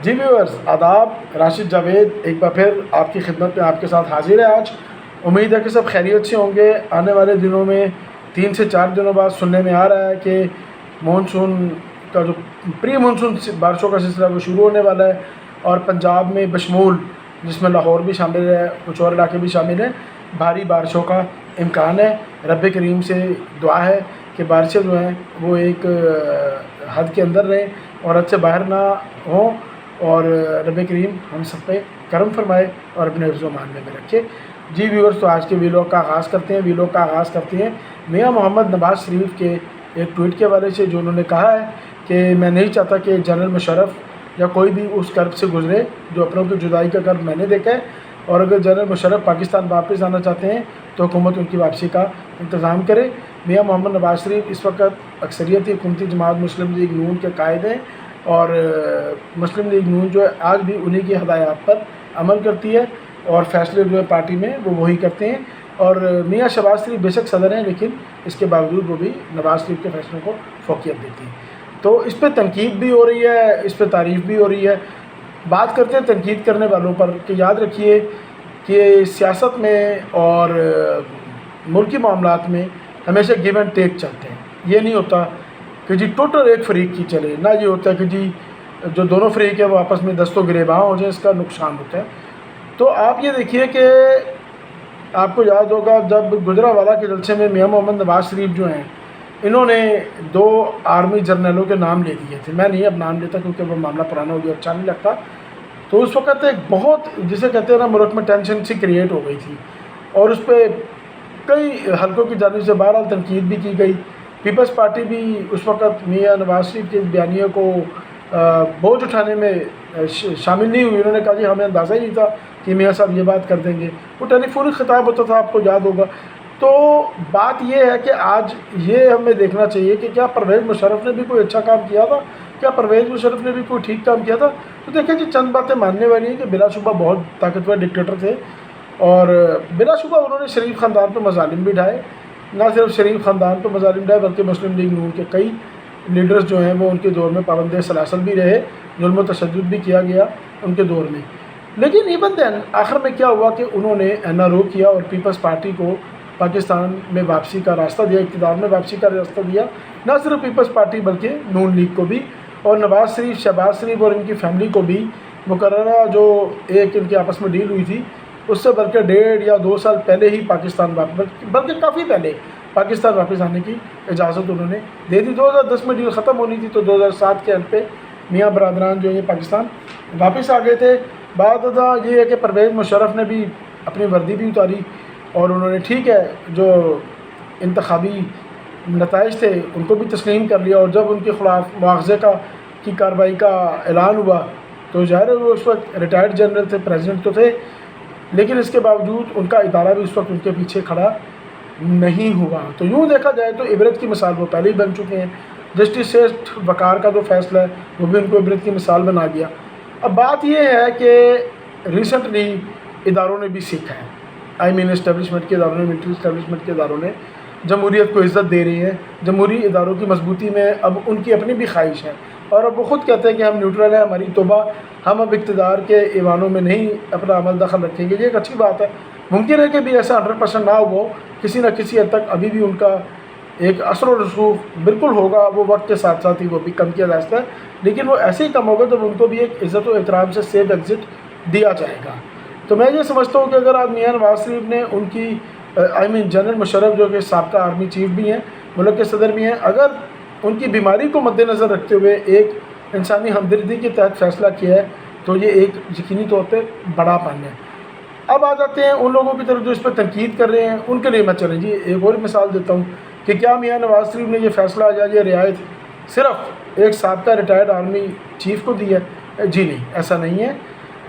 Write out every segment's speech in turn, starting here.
جی viewers آداب، راشد جاوید ایک بار پھر آپ کی خدمت میں آپ کے ساتھ حاضر ہے آج۔ امید ہے کہ سب خیریت سے ہوں گے۔ آنے والے دنوں میں 3 سے 4 دنوں بعد سننے میں آ رہا ہے کہ مونسون کا جو پری مونسون بارشوں کا سلسلہ وہ شروع ہونے والا ہے، اور پنجاب میں بشمول جس میں لاہور بھی شامل ہے، کچھ اور علاقے بھی شامل ہیں، بھاری بارشوں کا امکان ہے۔ رب کریم سے دعا ہے کہ بارشیں جو ہیں وہ ایک حد کے اندر رہیں اور حد سے باہر نہ ہوں، اور رب کریم ہم سب پہ کرم فرمائے اور اپنے حفظ و امان میں رکھے۔ جی ویورز، تو آج کے ویلوگ کا آغاز کرتے ہیں۔ ویلوگ کا آغاز کرتے ہیں میاں محمد نواز شریف کے ایک ٹویٹ کے حوالے سے، جو انہوں نے کہا ہے کہ میں نہیں چاہتا کہ جنرل مشرف یا کوئی بھی اس کرب سے گزرے جو اپنوں کی جدائی کا کرب میں نے دیکھا ہے، اور اگر جنرل مشرف پاکستان واپس آنا چاہتے ہیں تو حکومت ان کی واپسی کا انتظام کرے۔ میاں محمد نواز شریف اس وقت اکثریتی حکومتی جماعت مسلم لیگ نون کے قائد ہیں، اور مسلم لیگ نون جو ہے آج بھی انہی کی ہدایات پر عمل کرتی ہے، اور فیصلے جو ہے پارٹی میں وہ وہی کرتے ہیں۔ اور میاں شہباز شریف بے شک صدر ہیں، لیکن اس کے باوجود وہ بھی نواز شریف کے فیصلوں کو فوقیت دیتی ہیں۔ تو اس پہ تنقید بھی ہو رہی ہے، اس پہ تعریف بھی ہو رہی ہے۔ بات کرتے ہیں تنقید کرنے والوں پر کہ یاد رکھیے کہ سیاست میں اور ملکی معاملات میں ہمیشہ گیو اینڈ ٹیک چلتے ہیں۔ یہ نہیں ہوتا کہ جی ٹوٹل ایک فریق کی چلے، نہ یہ ہوتا ہے کہ جی جو دونوں فریق ہیں وہ آپس میں دست و گریباں ہو جائیں، اس کا نقصان ہوتا ہے۔ تو آپ یہ دیکھیے کہ آپ کو یاد ہوگا جب گجرانوالہ کے جلسے میں میاں محمد نواز شریف جو ہیں، انہوں نے 2 آرمی جرنیلوں کے نام لے دیے تھے۔ میں نہیں اب نام لیتا کیونکہ وہ معاملہ پرانا ہو گیا، اچھا نہیں لگتا۔ تو اس وقت ایک بہت جسے کہتے ہیں نا ملک میں ٹینشن سی کریٹ ہو گئی تھی، اور اس پہ کئی حلقوں کی جانب سے بہرحال تنقید بھی کی گئی۔ پیپلز پارٹی بھی اس وقت میاں نواز شریف کے بیانیے کو بوجھ اٹھانے میں شامل نہیں ہوئی۔ انہوں نے کہا جی ہمیں اندازہ ہی نہیں تھا کہ میاں صاحب یہ بات کر دیں گے۔ وہ ٹیلی فونک خطاب ہوتا تھا، آپ کو یاد ہوگا۔ تو بات یہ ہے کہ آج یہ ہمیں دیکھنا چاہیے کہ کیا پرویز مشرف نے بھی کوئی اچھا کام کیا تھا، کیا پرویز مشرف نے بھی کوئی ٹھیک کام کیا تھا؟ تو دیکھیں جی چند باتیں ماننے والی ہیں کہ بلا شبہ بہت طاقتور ڈکٹیٹر تھے، اور بلا شبہ انہوں نے شریف خاندان پہ مظالم بھی ڈھائے۔ نہ صرف شریف خاندان پہ مظالم ڈھائے بلکہ مسلم لیگ نون کے کئی لیڈرز جو ہیں وہ ان کے دور میں پابند سلاسل بھی رہے، ظلم و تشدد بھی کیا گیا ان کے دور میں۔ لیکن ایون دین آخر میں کیا ہوا کہ انہوں نے این آر او کیا اور پیپلز پارٹی کو پاکستان میں واپسی کا راستہ دیا، اقتدار میں واپسی کا راستہ دیا، نہ صرف پیپلز پارٹی بلکہ نون لیگ کو بھی، اور نواز شریف، شہباز شریف اور ان کی فیملی کو بھی مقررہ جو ایک ان کے آپس میں ڈیل ہوئی تھی اس سے بلکہ 1.5 یا 2 سال پہلے ہی پاکستان واپس، بلکہ کافی پہلے پاکستان واپس آنے کی اجازت انہوں نے دے دی۔ 2010 میں ڈیل ختم ہونی تھی، تو 2007 کے اینڈ پہ میاں برادران جو یہ پاکستان واپس آ گئے تھے۔ بعد یہ ہے کہ پرویز مشرف نے بھی اپنی وردی بھی اتاری، اور انہوں نے ٹھیک ہے جو انتخابی نتائج تھے ان کو بھی تسلیم کر لیا، اور جب ان کے خلاف مواخذے کی کارروائی کا اعلان ہوا تو ظاہر ہے وہ اس وقت ریٹائرڈ جنرل تھے، پریزیڈنٹ تو تھے، لیکن اس کے باوجود ان کا ادارہ بھی اس وقت ان کے پیچھے کھڑا نہیں ہوا۔ تو یوں دیکھا جائے تو عبرت کی مثال وہ پہلے ہی بن چکے ہیں۔ جسٹس سیٹھ وقار کا جو فیصلہ ہے وہ بھی ان کو عبرت کی مثال بنا گیا۔ اب بات یہ ہے کہ ریسنٹلی اداروں نے بھی سیکھا ہے، اسٹیبلشمنٹ کے اداروں نے، ملٹری اسٹیبلشمنٹ کے اداروں نے جمہوریت کو عزت دے رہی ہیں۔ جمہوری اداروں کی مضبوطی میں اب ان کی اپنی بھی خواہش ہے، اور اب وہ خود کہتے ہیں کہ ہم نیوٹرل ہیں، ہماری توبہ، ہم اب اقتدار کے ایوانوں میں نہیں اپنا عمل دخل رکھیں گے۔ یہ ایک اچھی بات ہے۔ ممکن ہے کہ بھی ایسا 100% نہ ہو، کسی نہ کسی حد تک ابھی بھی ان کا ایک اثر و رسوخ بالکل ہوگا، وہ وقت کے ساتھ ساتھ ہی وہ بھی کم کیا جا سکتا ہے، لیکن وہ ایسے ہی کم ہوگا جب ان کو بھی ایک عزت و احترام سے سیف ایگزٹ دیا جائے گا۔ تو میں یہ سمجھتا ہوں کہ اگر آج میاں نواز شریف نے ان کی جنرل مشرف جو کہ سابقہ آرمی چیف بھی ہیں، ملک کے صدر بھی ہیں، اگر ان کی بیماری کو مد نظر رکھتے ہوئے ایک انسانی ہمدردی کے تحت فیصلہ کیا ہے تو یہ ایک یقینی طور پہ بڑا پن ہے۔ اب آ جاتے ہیں ان لوگوں کی طرف جو اس پہ تنقید کر رہے ہیں، ان کے لیے میں چلیں جی ایک اور مثال دیتا ہوں کہ کیا میاں نواز شریف نے یہ فیصلہ یا یہ رعایت صرف ایک سابقہ ریٹائرڈ آرمی چیف کو دی ہے؟ جی نہیں، ایسا نہیں ہے۔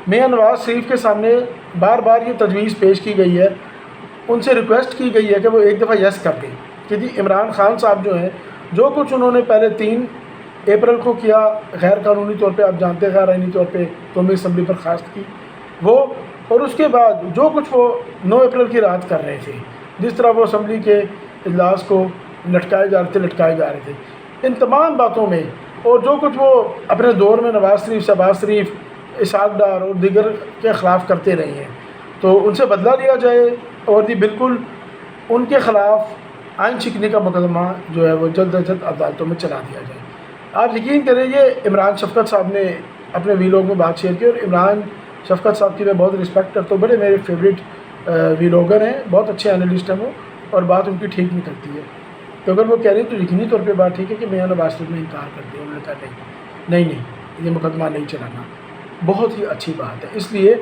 میاں نواز شریف کے سامنے بار بار یہ تجویز پیش کی گئی ہے، ان سے ریکویسٹ کی گئی ہے کہ وہ ایک دفعہ یس کر دیں کہ جی عمران خان صاحب جو ہیں، جو کچھ انہوں نے پہلے 3 اپریل کو کیا غیر قانونی طور پہ، آپ جانتے ہیں غیر آئینی طور پہ قومی اسمبلی برخاست کی وہ، اور اس کے بعد جو کچھ وہ 9 اپریل کی رات کر رہے تھے، جس طرح وہ اسمبلی کے اجلاس کو لٹکائے جا رہے تھے، ان تمام باتوں میں، اور جو کچھ وہ اپنے دور میں نواز شریف، شہباز شریف اسحاق ڈار اور دیگر کے خلاف کرتے رہے ہیں، تو ان سے بدلہ لیا جائے اور یہ بالکل ان کے خلاف آئین شکنی کا مقدمہ جو ہے وہ جلد از جلد عدالتوں میں چلا دیا جائے۔ آپ یقین کریں، یہ عمران شفقت صاحب نے اپنے ویلاگ میں بات شیئر کی، اور عمران شفقت صاحب کی میں بہت رسپیکٹ کرتا ہوں، بڑے میرے فیوریٹ ویلاگر ہیں، بہت اچھے انالسٹ ہیں وہ، اور بات ان کی ٹھیک نکلتی ہے۔ تو اگر وہ کہہ رہے ہیں تو یقینی طور پہ بات ٹھیک ہے کہ میاں نواز شریف نے انکار کر دیا، انہوں نے کہا نہیں یہ مقدمہ نہیں چلانا، بہت ہی اچھی بات ہے، اس لیے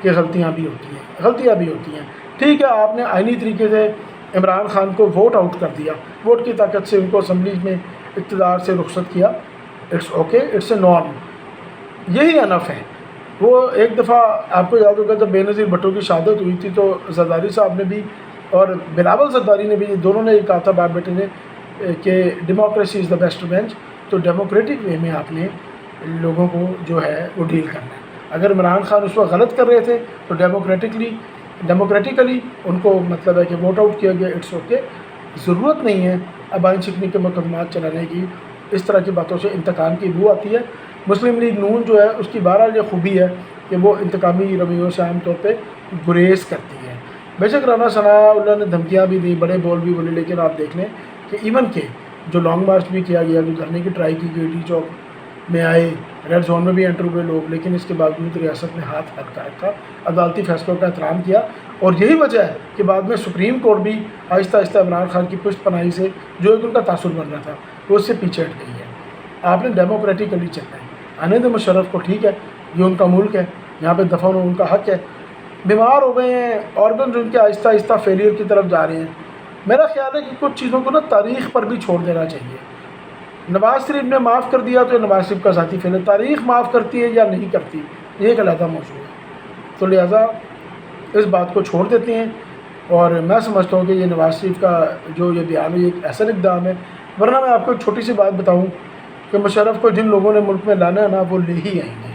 کہ غلطیاں بھی ہوتی ہیں۔ ٹھیک ہے، آپ نے آئینی طریقے سے عمران خان کو ووٹ آؤٹ کر دیا، ووٹ کی طاقت سے ان کو اسمبلی میں اقتدار سے رخصت کیا، it's okay, it's a norm, یہی انف ہے۔ وہ ایک دفعہ آپ کو یاد ہوگا جب بے نظیر بھٹو کی شہادت ہوئی تھی، تو زرداری صاحب نے بھی اور بلاول زرداری نے بھی، دونوں نے یہ کہا تھا باپ بیٹے نے کہ democracy is the best revenge, تو ڈیموکریٹک وے میں آپ نے لوگوں کو جو ہے وہ ڈیل کرنا ہے۔ اگر عمران خان اس وقت غلط کر رہے تھے تو ڈیموکریٹیکلی ان کو مطلب ہے کہ ووٹ آؤٹ کیا گیا، اٹس اوکے، ضرورت نہیں ہے اب آئین شکنی کے مقدمات چلانے کی۔ اس طرح کی باتوں سے انتقام کی بو آتی ہے۔ مسلم لیگ نون جو ہے اس کی بہرحال یہ خوبی ہے کہ وہ انتقامی رویوں سے عام طور پہ گریز کرتی ہے۔ بے شک رانا ثناء اللہ نے دھمکیاں بھی دی، بڑے بول بھی بولے، لیکن آپ دیکھ لیں کہ ایون کہ جو لانگ مارچ بھی کیا گیا، جو دھرنے کی ٹرائی کی گئی، ٹی چوک میں آئے، ریڈ زون میں بھی انٹر ہوئے لوگ، لیکن اس کے باوجود ریاست نے ہاتھ ہلکا رکھا، عدالتی فیصلوں کا احترام کیا، اور یہی وجہ ہے کہ بعد میں سپریم کورٹ بھی آہستہ آہستہ عمران خان کی پشت پناہی سے جو ایک ان کا تاثر بن رہا تھا وہ اس سے پیچھے ہٹ گئی ہے۔ آپ نے ڈیموکریٹکلی چلنا ہے، آنے دیں مشرف کو، ٹھیک ہے، یہ ان کا ملک ہے، یہاں پہ دفعہ ان کا حق ہے۔ بیمار ہو گئے ہیں، آرگنز ان کے آہستہ آہستہ فیلئر کی طرف جا رہے ہیں۔ میرا خیال ہے کہ کچھ چیزوں کو نا تاریخ پر بھی چھوڑ دینا چاہیے۔ نواز شریف نے معاف کر دیا تو یہ نواز شریف کا ذاتی فیل ہے، تاریخ معاف کرتی ہے یا نہیں کرتی یہ ایک علیحدہ موضوع ہے، تو لہٰذا اس بات کو چھوڑ دیتے ہیں۔ اور میں سمجھتا ہوں کہ یہ نواز شریف کا جو یہ بیان ہے یہ ایک ایسا اقدام ہے، ورنہ میں آپ کو ایک چھوٹی سی بات بتاؤں کہ مشرف کو جن لوگوں نے ملک میں لانا ہے نا وہ لے ہی آئیں گے،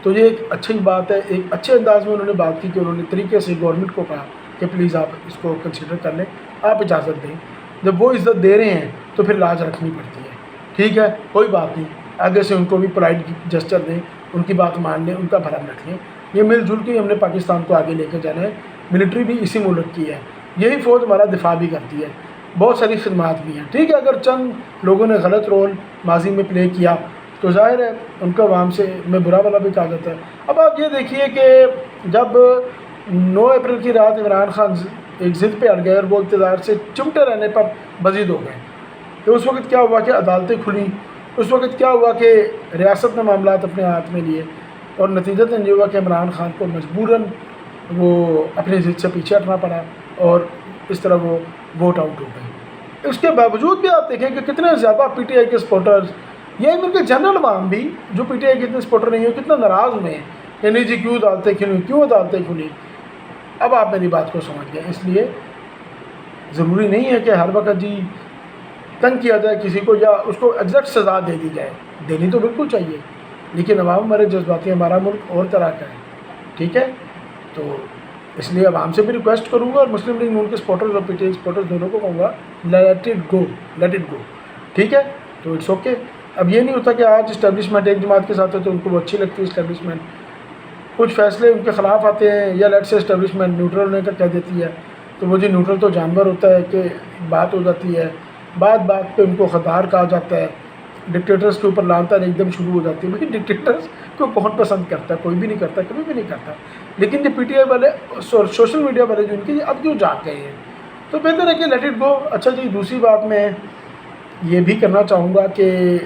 تو یہ ایک اچھی بات ہے۔ ایک اچھے انداز میں انہوں نے بات کی کہ انہوں نے طریقے سے گورنمنٹ کو کہا کہ پلیز آپ اس کو کنسیڈر کر لیں، آپ اجازت دیں۔ جب وہ عزت دے رہے ہیں تو پھر لاج رکھنی پڑتی ہے، ٹھیک ہے، کوئی بات نہیں، آگے سے ان کو بھی پولائٹ جسچر دیں، ان کی بات مان لیں، ان کا بھرم رکھ لیں۔ یہ مل جل کے ہم نے پاکستان کو آگے لے کے جانا ہے۔ ملٹری بھی اسی ملک کی ہے، یہی فوج ہمارا دفاع بھی کرتی ہے، بہت ساری خدمات بھی ہیں، ٹھیک ہے۔ اگر چند لوگوں نے غلط رول ماضی میں پلے کیا تو ظاہر ہے ان کو عوام سے میں برا والا بھی کہا جاتا ہے۔ اب آپ یہ دیکھیے کہ جب 9 اپریل کی رات عمران خان ایک ضد پہ اڑ گئے اور وہ اقتدار سے چمٹے رہنے پر بزید ہو گئے، تو اس وقت کیا ہوا کہ عدالتیں کھلیں، اس وقت کیا ہوا کہ ریاست نے معاملات اپنے ہاتھ میں لیے، اور نتیجتاً یہ ہوا کہ عمران خان کو مجبوراً وہ اپنی ضد سے پیچھے ہٹنا پڑا، اور اس طرح وہ ووٹ آؤٹ ہو گئے۔ اس کے باوجود بھی آپ دیکھیں کہ کتنے زیادہ پی ٹی آئی کے سپورٹرز، یہ ان کے جنرل عوام بھی جو پی ٹی آئی کے اتنے سپورٹر نہیں ہیں، کتنا ناراض ہوئے ہیں کہ نہیں جی کیوں عدالتیں کھلیں، کیوں عدالتیں کھلیں۔ اب آپ میری بات کو سمجھ گئے، اس لیے ضروری نہیں ہے کہ ہر وقت جی تنگ کیا جائے کسی کو یا اس کو ایگزیکٹ سزا دے دی جائے، دینی تو بالکل چاہیے، لیکن عوام ہمارے جذباتی، ہمارا ملک اور طرح کا ہے، ٹھیک ہے۔ تو اس لیے عوام سے بھی ریکویسٹ کروں گا، اور مسلم لیگ نون کے سپورٹرز اور پی ٹی آئی سپورٹرز دونوں کو کہوں گا لیٹ اٹ گو، ٹھیک ہے، تو اٹس اوکے۔ اب یہ نہیں ہوتا کہ آج اسٹیبلشمنٹ ایک جماعت کے ساتھ ہے تو ان کو وہ اچھی لگتی ہے اسٹیبلشمنٹ، کچھ فیصلے ان کے خلاف آتے ہیں یا لیٹ سے اسٹیبلشمنٹ نیوٹرل ہونے کا کہہ دیتی ہے، تو وہ جی نیوٹرل تو جانور ہوتا ہے کہ بات ہو جاتی ہے، بات پہ ان کو غدار کہا جاتا ہے، ڈکٹیٹرز کے اوپر لان تان ایک دم شروع ہو جاتی ہے۔ بھائی ڈکٹیٹرز کو کون پسند کرتا ہے؟ کوئی بھی نہیں کرتا، کبھی بھی نہیں کرتا، لیکن جو پی ٹی آئی والے سوشل میڈیا والے جو ان کے اب کیوں جاگ گئے ہیں، تو بہتر ہے کہ لیٹ اٹ گو۔ اچھا جی، دوسری بات میں یہ بھی کرنا چاہوں گا کہ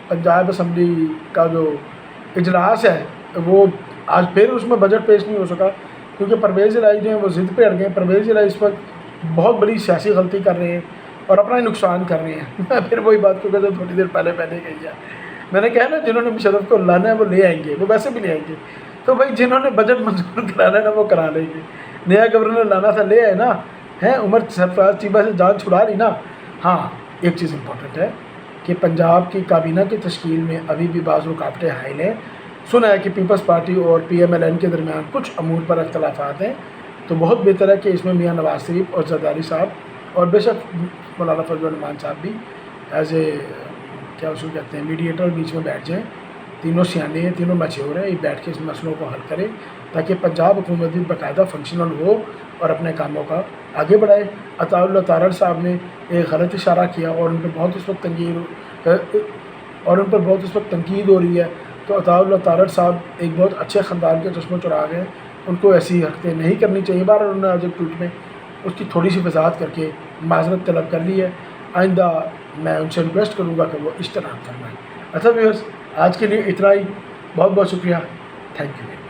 پنجاب اسمبلی کا جو اجلاس ہے وہ آج پھر اس میں بجٹ پیش نہیں ہو سکا، کیونکہ پرویز الہی جو ہیں وہ ضد پہ اڑ گئے ہیں۔ پرویز الہی اس وقت بہت بڑی سیاسی غلطی کر رہے ہیں اور اپنا ہی نقصان کر رہے ہیں۔ میں پھر وہی بات کو کہتا ہوں تھوڑی دیر پہلے گئی ہے، میں نے کہا نا جنہوں نے مشرف کو لانا ہے وہ لے آئیں گے، وہ ویسے بھی لے آئیں گے، تو بھائی جنہوں نے بجٹ منظور کرانا ہے نا وہ کرا لیں گے۔ نیا گورنر لانا تھا، لے آئے نا، ہیں عمر سرفراز چیبہ سے جان چھڑا لی نا۔ ہاں ایک چیز امپورٹنٹ ہے کہ پنجاب کی کابینہ کی تشکیل میں ابھی بھی بعض رکاوٹیں حائل ہیں۔ سنا ہے کہ پیپلز پارٹی اور پی ایم ایل این کے درمیان کچھ امور پر اختلافات ہیں، تو بہت بہتر ہے کہ اس میں میاں نواز شریف اور زرداری صاحب اور بے شک مولانا فضل الرحمان صاحب بھی ایز اے کیا اس کو کہتے ہیں میڈیٹر بیچ میں بیٹھ جائیں تینوں سیانے ہیں، تینوں میچور ہیں، یہ بیٹھ کے اس مسئلوں کو حل کرے تاکہ پنجاب حکومت بھی باقاعدہ فنکشنل ہو اور اپنے کاموں کا آگے بڑھائے۔ عطاء اللہ تارڑ صاحب نے ایک غلط اشارہ کیا اور ان پہ بہت اس وقت تنقید ہو رہی ہے، تو عطاء اللہ تارڑ صاحب ایک بہت اچھے خاندان کے چشم و چراغ ہیں، ان کو ایسی حرکتیں نہیں کرنی چاہیے۔ بہرحال انہوں نے آج ایک ٹویٹ میں اس کی تھوڑی سی وضاحت کر کے معذرت طلب کر لی ہے، آئندہ میں ان سے ریکویسٹ کروں گا کہ وہ اجتناب فرمائیں۔ اچھا ویورز، آج کے لیے اتنا ہی، بہت بہت شکریہ، تھینک یو۔